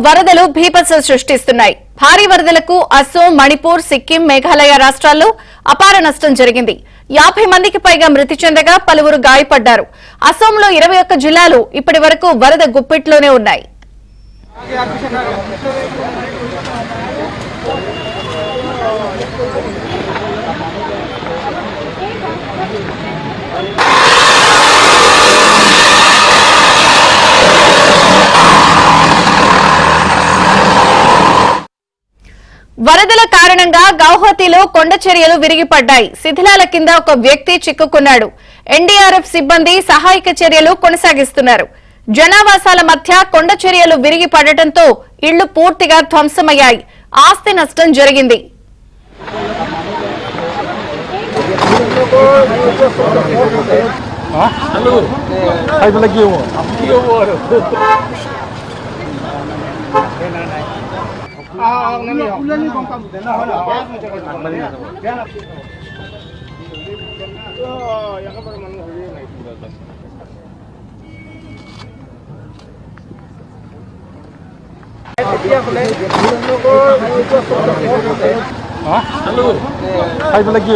వరదలు బీభత్సం సృష్టిస్తున్నాయి. భారీ వరదలకు అసోం, మణిపూర్, సిక్కిం, మేఘాలయ రాష్ట్రాల్లో అపార నష్టం జరిగింది. 50 మందికి పైగా మృతి చెందగా పలువురు గాయపడ్డారు. అసోంలో 21 జిల్లాలు ఇప్పటి వరకు వరద గుప్పిట్లోనే ఉన్నాయి. వరదల కారణంగా గౌహతిలో కొండ చర్యలు విరిగిపడ్డాయి. శిథిలాల కింద ఒక వ్యక్తి చిక్కుకున్నాడు. ఎన్డీఆర్ఎఫ్ సిబ్బంది సహాయక చర్యలు కొనసాగిస్తున్నారు. జనావాసాల మధ్య కొండ చర్యలు విరిగి పడటంతో ఇళ్లు పూర్తిగా ధ్వంసమయ్యాయి. ఆస్తి నష్టం జరిగింది. Hai lagi